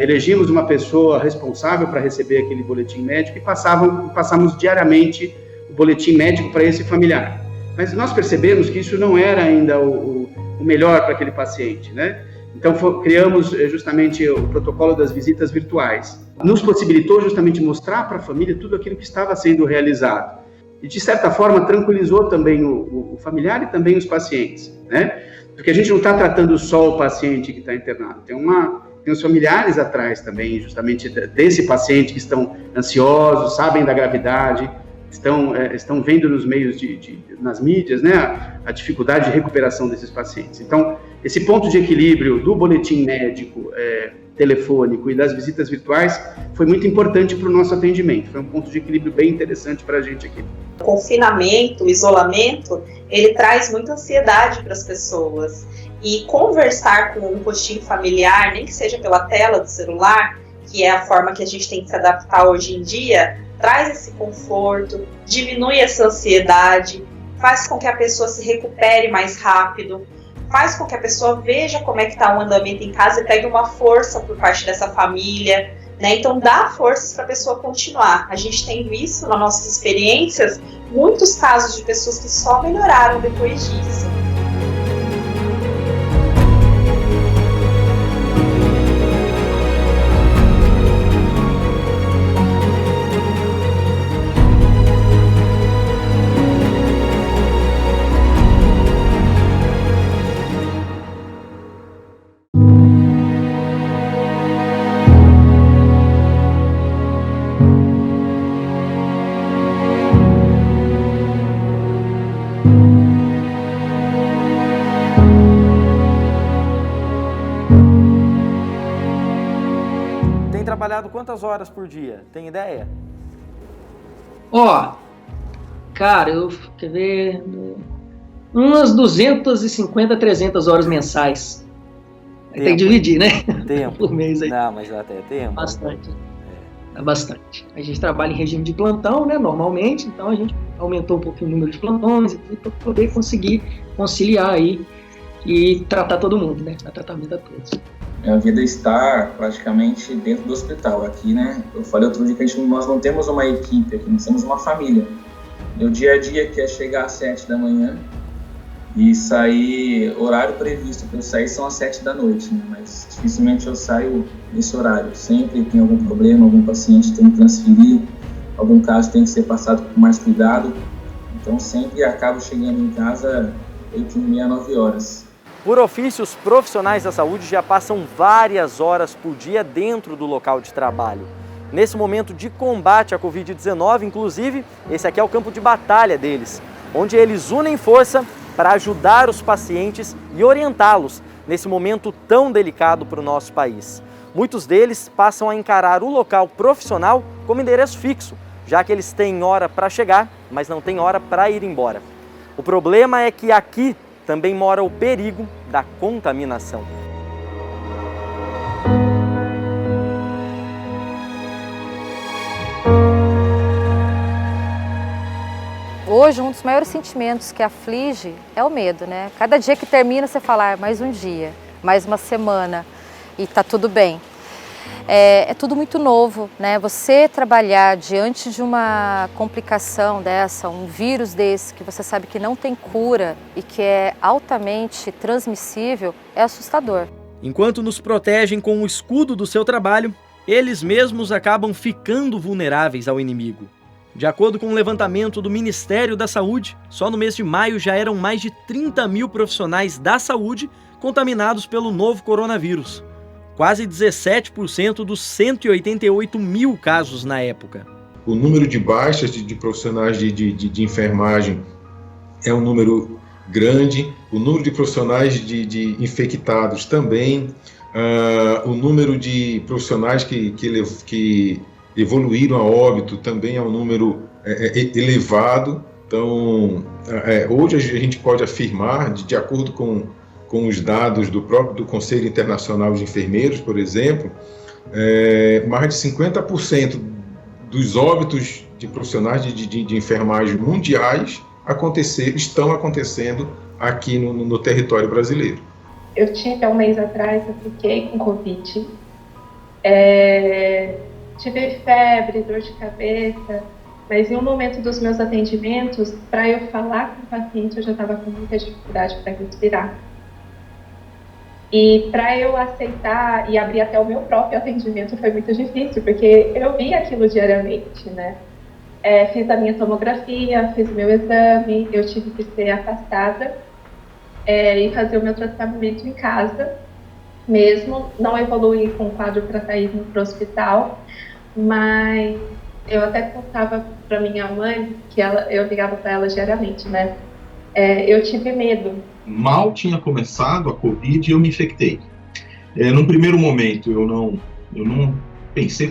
elegíamos uma pessoa responsável para receber aquele boletim médico e passamos diariamente o boletim médico para esse familiar. Mas nós percebemos que isso não era ainda o melhor para aquele paciente, né? Então criamos justamente o protocolo das visitas virtuais. Nos possibilitou justamente mostrar para a família tudo aquilo que estava sendo realizado. E, de certa forma, tranquilizou também o familiar e também os pacientes, né? Porque a gente não está tratando só o paciente que está internado, tem os familiares atrás também, justamente desse paciente, que estão ansiosos, sabem da gravidade, estão vendo nos meios nas mídias, né, a dificuldade de recuperação desses pacientes. Então, esse ponto de equilíbrio do boletim médico telefônico e das visitas virtuais foi muito importante para o nosso atendimento. Foi um ponto de equilíbrio bem interessante para a gente aqui. O confinamento, o isolamento, ele traz muita ansiedade para as pessoas. E conversar com um postinho familiar, nem que seja pela tela do celular, que é a forma que a gente tem que se adaptar hoje em dia, traz esse conforto, diminui essa ansiedade, faz com que a pessoa se recupere mais rápido, faz com que a pessoa veja como é que está o andamento em casa e pegue uma força por parte dessa família, né? Então dá forças para a pessoa continuar. A gente tem visto nas nossas experiências muitos casos de pessoas que só melhoraram depois disso. Trabalhado quantas horas por dia? Tem ideia? Cara, quer ver, umas 250, 300 horas mensais. Tem que dividir, né? Tempo. Por mês aí. Não, mas até tempo. Bastante. É bastante. A gente trabalha em regime de plantão, né? Normalmente, então a gente aumentou um pouquinho o número de plantões para poder conseguir conciliar aí e tratar todo mundo, né? Dar tratamento a todos. A vida está praticamente dentro do hospital. Aqui, né? Eu falei outro dia que nós não temos uma equipe aqui, nós temos uma família. Meu dia a dia que é chegar às 7 da manhã e sair, horário previsto para eu sair são às 7 da noite, né? Mas dificilmente eu saio nesse horário. Sempre tem algum problema, algum paciente tem que transferir, algum caso tem que ser passado com mais cuidado. Então sempre acabo chegando em casa 8h30, 9 horas. Por ofício, os profissionais da saúde já passam várias horas por dia dentro do local de trabalho. Nesse momento de combate à Covid-19, inclusive, esse aqui é o campo de batalha deles, onde eles unem força para ajudar os pacientes e orientá-los nesse momento tão delicado para o nosso país. Muitos deles passam a encarar o local profissional como endereço fixo, já que eles têm hora para chegar, mas não têm hora para ir embora. O problema é que aqui também mora o perigo da contaminação. Hoje, um dos maiores sentimentos que aflige é o medo, né? Cada dia que termina, você fala, mais um dia, mais uma semana e tá tudo bem. É tudo muito novo, né? Você trabalhar diante de uma complicação dessa, um vírus desse, que você sabe que não tem cura e que é altamente transmissível, é assustador. Enquanto nos protegem com o escudo do seu trabalho, eles mesmos acabam ficando vulneráveis ao inimigo. De acordo com um levantamento do Ministério da Saúde, só no mês de maio já eram mais de 30 mil profissionais da saúde contaminados pelo novo coronavírus. Quase 17% dos 188 mil casos na época. O número de baixas de profissionais de enfermagem é um número grande, o número de profissionais de infectados também, o número de profissionais que evoluíram a óbito também é um número elevado. Então, hoje a gente pode afirmar, de acordo com os dados do Conselho Internacional de Enfermeiros, por exemplo, mais de 50% dos óbitos de profissionais de enfermagem mundiais estão acontecendo aqui no território brasileiro. Eu tive, há um mês atrás, eu fiquei com Covid. Tive febre, dor de cabeça, mas em um momento dos meus atendimentos, para eu falar com o paciente, eu já estava com muita dificuldade para respirar. E para eu aceitar e abrir até o meu próprio atendimento foi muito difícil, porque eu vi aquilo diariamente, né? Fiz a minha tomografia, fiz o meu exame, eu tive que ser afastada e fazer o meu tratamento em casa mesmo. Não evoluí com o quadro para sair para o hospital, mas eu até contava para minha mãe, que eu ligava para ela diariamente, né? Eu tive medo. Mal tinha começado a Covid e eu me infectei. Num primeiro momento eu não pensei,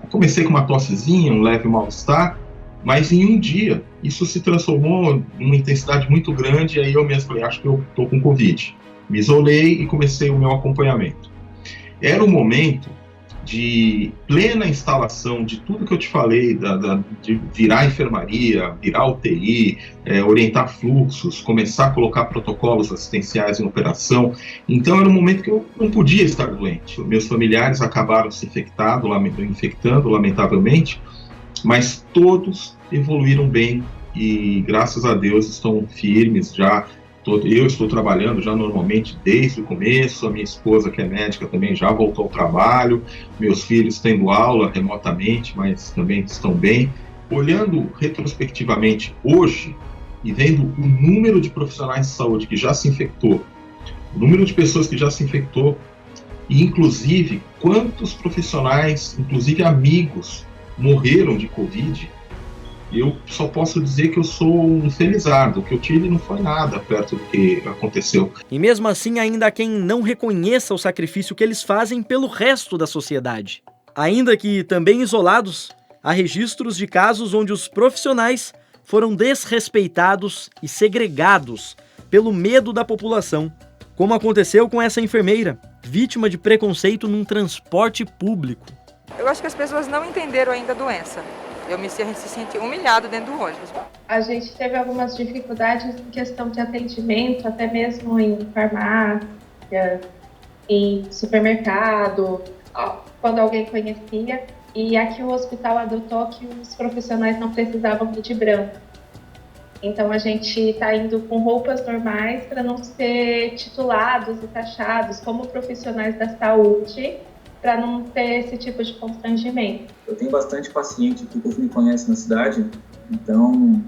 comecei com uma tossezinha, um leve mal-estar, mas em um dia isso se transformou em uma intensidade muito grande, e aí eu mesmo falei, acho que eu estou com Covid. Me isolei e comecei o meu acompanhamento. Era o momento de plena instalação de tudo que eu te falei, de virar enfermaria, virar UTI, orientar fluxos, começar a colocar protocolos assistenciais em operação. Então era um momento que eu não podia estar doente. Meus familiares acabaram se infectando, lamentavelmente, mas todos evoluíram bem e, graças a Deus, estão firmes já. Eu estou trabalhando já normalmente desde o começo, a minha esposa, que é médica, também já voltou ao trabalho, meus filhos tendo aula remotamente, mas também estão bem. Olhando retrospectivamente hoje e vendo o número de profissionais de saúde que já se infectou, o número de pessoas que já se infectou, e inclusive quantos profissionais, inclusive amigos, morreram de Covid, eu só posso dizer que eu sou um felizardo. O que eu tive não foi nada perto do que aconteceu. E mesmo assim, ainda há quem não reconheça o sacrifício que eles fazem pelo resto da sociedade. Ainda que também isolados, há registros de casos onde os profissionais foram desrespeitados e segregados pelo medo da população, como aconteceu com essa enfermeira, vítima de preconceito num transporte público. Eu acho que as pessoas não entenderam ainda a doença. A gente se sente humilhado dentro do ônibus. A gente teve algumas dificuldades em questão de atendimento, até mesmo em farmácia, em supermercado, quando alguém conhecia. E aqui o hospital adotou que os profissionais não precisavam ir de branco. Então a gente está indo com roupas normais para não ser titulados e taxados como profissionais da saúde, para não ter esse tipo de constrangimento. Eu tenho bastante paciente aqui que me conhece na cidade, então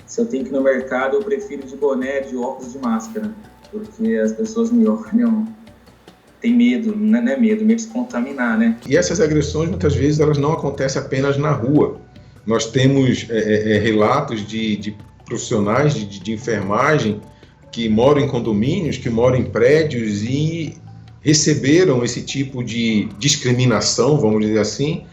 se eu tenho que ir no mercado, eu prefiro de boné, de óculos, de máscara, porque as pessoas me olham, tem medo, não é medo de se contaminar, né? E essas agressões, muitas vezes, elas não acontecem apenas na rua. Nós temos relatos de profissionais de enfermagem que moram em condomínios, que moram em prédios e receberam esse tipo de discriminação, vamos dizer assim,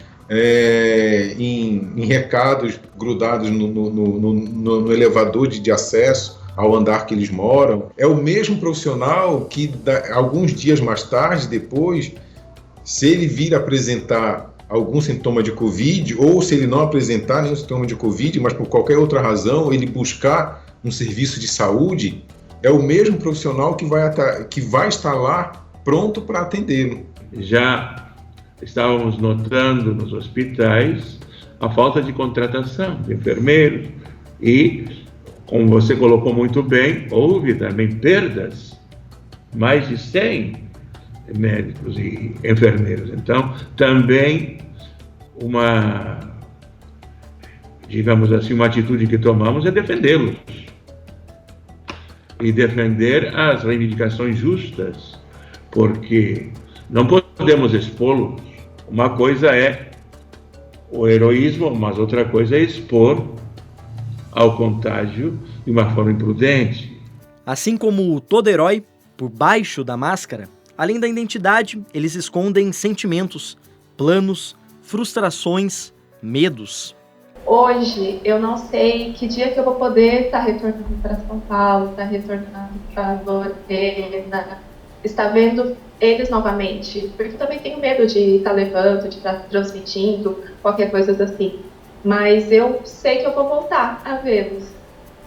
em recados grudados no elevador de acesso ao andar que eles moram. É o mesmo profissional que, alguns dias mais tarde, depois, se ele vir apresentar algum sintoma de Covid, ou se ele não apresentar nenhum sintoma de Covid, mas por qualquer outra razão ele buscar um serviço de saúde, é o mesmo profissional que vai estar lá pronto para atendê-lo. Já estávamos notando nos hospitais a falta de contratação de enfermeiros e, como você colocou muito bem, houve também perdas, mais de 100 médicos e enfermeiros. Então, também digamos assim, uma atitude que tomamos é defendê-los e defender as reivindicações justas, porque não podemos expô-los. Uma coisa é o heroísmo, mas outra coisa é expor ao contágio de uma forma imprudente. Assim como todo herói, por baixo da máscara, além da identidade, eles escondem sentimentos, planos, frustrações, medos. Hoje, eu não sei que dia que eu vou poder estar retornando para São Paulo, estar retornando para Lorena, estar vendo eles novamente, porque eu também tenho medo de estar levando, de estar transmitindo, qualquer coisa assim. Mas eu sei que eu vou voltar a vê-los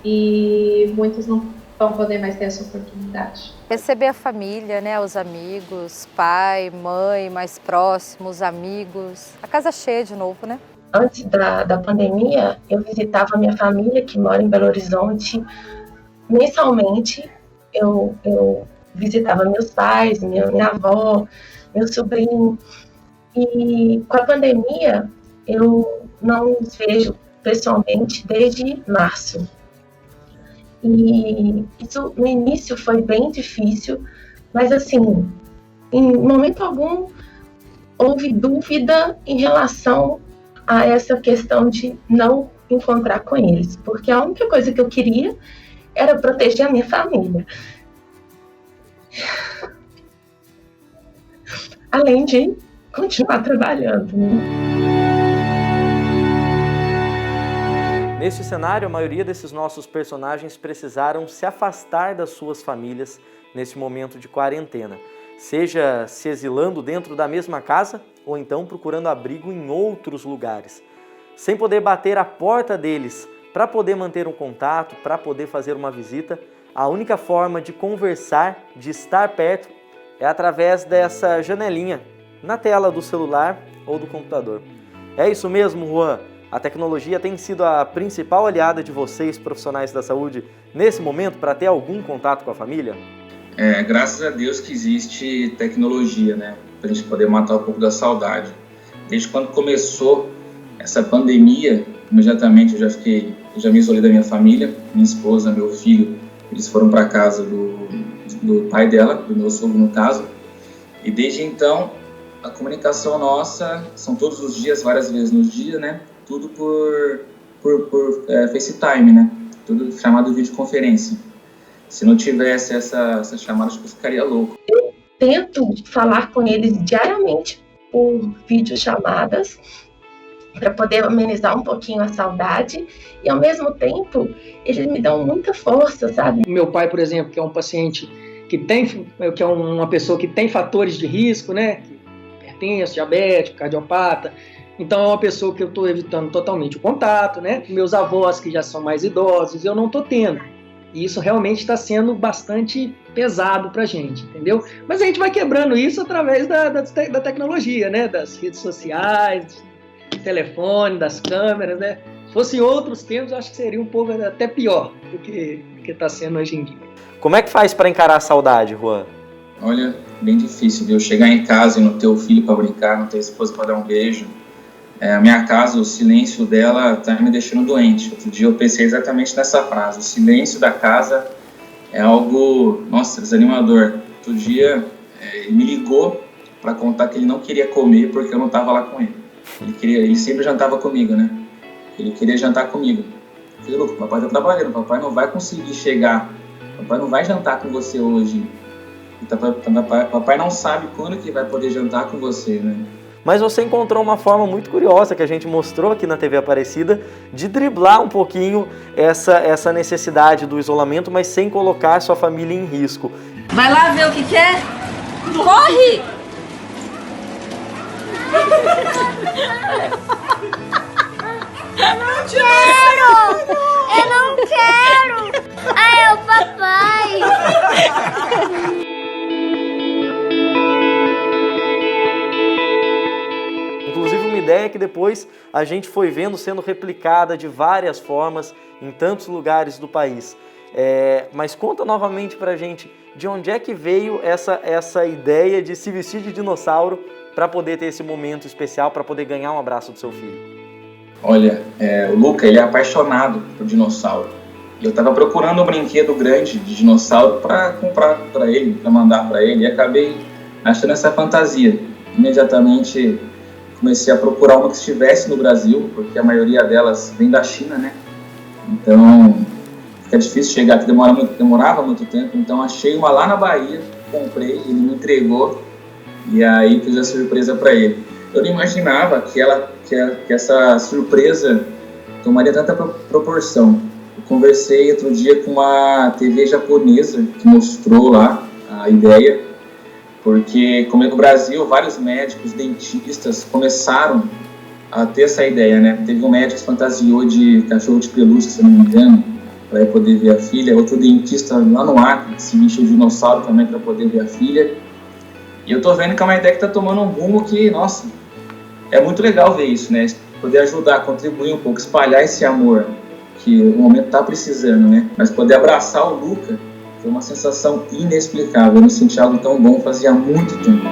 e muitos não vão poder mais ter essa oportunidade. Receber a família, né, os amigos, pai, mãe, mais próximos, amigos, a casa cheia de novo, né? Antes da pandemia, eu visitava a minha família, que mora em Belo Horizonte, mensalmente. Eu visitava meus pais, minha avó, meu sobrinho. E com a pandemia, eu não os vejo pessoalmente desde março. E isso no início foi bem difícil, mas assim, em momento algum houve dúvida em relação a essa questão de não encontrar com eles, porque a única coisa que eu queria era proteger a minha família. Além de continuar trabalhando. Neste cenário, a maioria desses nossos personagens precisaram se afastar das suas famílias neste momento de quarentena, seja se exilando dentro da mesma casa ou então procurando abrigo em outros lugares. Sem poder bater a porta deles para poder manter um contato, para poder fazer uma visita, a única forma de conversar, de estar perto, é através dessa janelinha na tela do celular ou do computador. É isso mesmo, Juan? A tecnologia tem sido a principal aliada de vocês, profissionais da saúde, nesse momento, para ter algum contato com a família? Graças a Deus que existe tecnologia, né? Para a gente poder matar um pouco da saudade. Desde quando começou essa pandemia, imediatamente eu já me isolei da minha família, minha esposa, meu filho, eles foram para casa do pai dela, do meu sogro no caso, e desde então a comunicação nossa são todos os dias, várias vezes no dia, né? Tudo por FaceTime, né? Tudo chamado videoconferência. Se não tivesse essa chamada, acho que eu ficaria louco. Eu tento falar com eles diariamente por videochamadas para poder amenizar um pouquinho a saudade e, ao mesmo tempo, eles me dão muita força, sabe? Meu pai, por exemplo, que é um paciente que é uma pessoa que tem fatores de risco, né? Hipertenso, diabético, cardiopata. Então é uma pessoa que eu estou evitando totalmente o contato, né? Meus avós que já são mais idosos, eu não estou tendo. E isso realmente está sendo bastante pesado para a gente, entendeu? Mas a gente vai quebrando isso através da tecnologia, né? Das redes sociais, do telefone, das câmeras, né? Se fosse em outros tempos, eu acho que seria um pouco até pior do que está sendo hoje em dia. Como é que faz para encarar a saudade, Juan? Olha, bem difícil, viu? Chegar em casa e não ter o filho para brincar, não ter a esposa para dar um beijo. A minha casa, o silêncio dela está me deixando doente. Outro dia eu pensei exatamente nessa frase. O silêncio da casa é algo, nossa, desanimador. Outro dia ele me ligou para contar que ele não queria comer porque eu não estava lá com ele. Ele sempre jantava comigo, né? Ele queria jantar comigo. Eu falei, louco, papai está trabalhando, papai não vai conseguir chegar. Papai não vai jantar com você hoje. Papai não sabe quando que vai poder jantar com você, né? Mas você encontrou uma forma muito curiosa que a gente mostrou aqui na TV Aparecida de driblar um pouquinho essa necessidade do isolamento, mas sem colocar sua família em risco. Vai lá ver o que quer? Corre! Eu não quero! Eu não quero! Ah, é o papai! Inclusive uma ideia que depois a gente foi vendo sendo replicada de várias formas em tantos lugares do país. Mas conta novamente pra gente de onde é que veio essa ideia de se vestir de dinossauro para poder ter esse momento especial, para poder ganhar um abraço do seu filho. Olha, o Luca, ele é apaixonado por dinossauro. E eu estava procurando um brinquedo grande de dinossauro para comprar para ele, para mandar para ele, e acabei achando essa fantasia. Imediatamente comecei a procurar uma que estivesse no Brasil, porque a maioria delas vem da China, né? Então fica difícil chegar, que demorava muito tempo. Então achei uma lá na Bahia, comprei, ele me entregou e aí fiz a surpresa para ele. Eu não imaginava que essa surpresa tomaria tanta proporção. Eu conversei outro dia com uma TV japonesa que mostrou lá a ideia, porque como é no Brasil, vários médicos, dentistas começaram a ter essa ideia, né? Teve um médico que fantasiou de cachorro de pelúcia, se não me engano, para poder ver a filha. Outro dentista lá no Acre que se vestiu de dinossauro também para poder ver a filha. E eu tô vendo que é uma ideia que tá tomando um rumo que, nossa, é muito legal ver isso, né? Poder ajudar, contribuir um pouco, espalhar esse amor que o momento tá precisando, né? Mas poder abraçar o Luca foi uma sensação inexplicável. Eu não senti algo tão bom fazia muito tempo.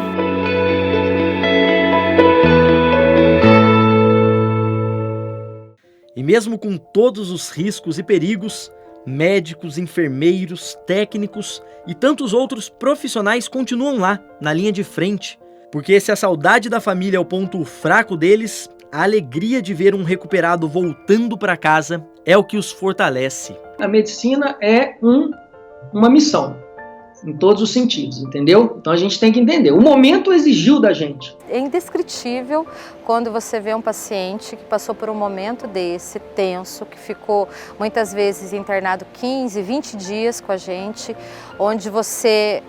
E mesmo com todos os riscos e perigos, médicos, enfermeiros, técnicos e tantos outros profissionais continuam lá, na linha de frente. Porque se a saudade da família é o ponto fraco deles, a alegria de ver um recuperado voltando para casa é o que os fortalece. A medicina é uma missão, em todos os sentidos, entendeu? Então a gente tem que entender. O momento exigiu da gente. É indescritível quando você vê um paciente que passou por um momento desse, tenso, que ficou muitas vezes internado 15, 20 dias com a gente, onde você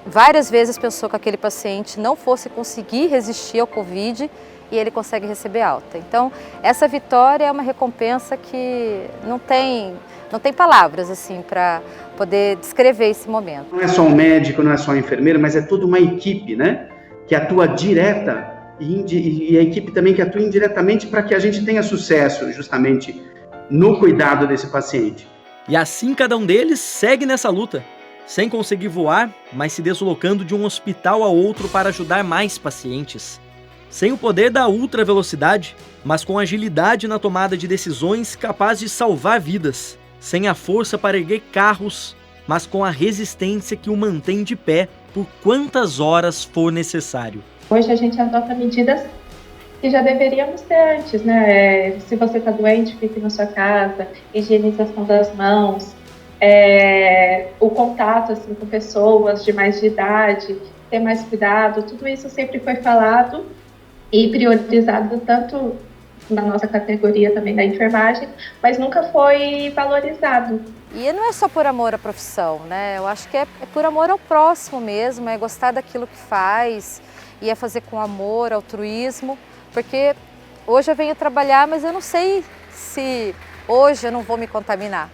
várias vezes pensou que aquele paciente não fosse conseguir resistir ao Covid e ele consegue receber alta. Então, essa vitória é uma recompensa que não tem palavras assim para poder descrever esse momento. Não é só um médico, não é só um enfermeiro, mas é toda uma equipe, né? Que atua direta e a equipe também que atua indiretamente para que a gente tenha sucesso justamente no cuidado desse paciente. E assim cada um deles segue nessa luta, sem conseguir voar, mas se deslocando de um hospital a outro para ajudar mais pacientes. Sem o poder da ultravelocidade, mas com agilidade na tomada de decisões capaz de salvar vidas. Sem a força para erguer carros, mas com a resistência que o mantém de pé por quantas horas for necessário. Hoje a gente adota medidas que já deveríamos ter antes, né? Se você está doente, fique na sua casa, higienização das mãos, o contato assim, com pessoas de mais de idade, ter mais cuidado, tudo isso sempre foi falado e priorizado tanto na nossa categoria também da enfermagem, mas nunca foi valorizado. E não é só por amor à profissão, né? Eu acho que é por amor ao próximo mesmo, é gostar daquilo que faz e é fazer com amor, altruísmo, porque hoje eu venho trabalhar, mas eu não sei se hoje eu não vou me contaminar.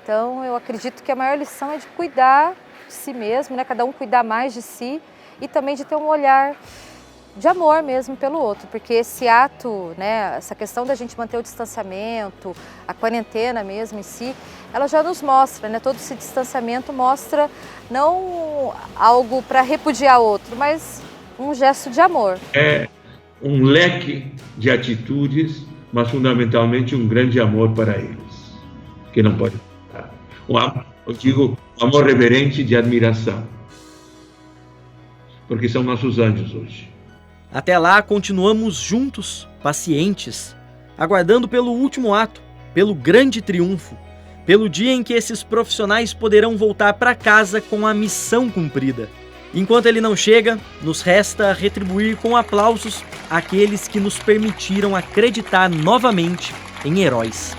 Então eu acredito que a maior lição é de cuidar de si mesmo, né? Cada um cuidar mais de si e também de ter um olhar de amor mesmo pelo outro, porque esse ato, né, essa questão da gente manter o distanciamento, a quarentena mesmo em si, ela já nos mostra, né, todo esse distanciamento mostra não algo para repudiar outro, mas um gesto de amor. É um leque de atitudes, mas fundamentalmente um grande amor para eles, que não pode faltar. Eu digo, um amor reverente de admiração, porque são nossos anjos hoje. Até lá, continuamos juntos, pacientes, aguardando pelo último ato, pelo grande triunfo, pelo dia em que esses profissionais poderão voltar para casa com a missão cumprida. Enquanto ele não chega, nos resta retribuir com aplausos aqueles que nos permitiram acreditar novamente em heróis.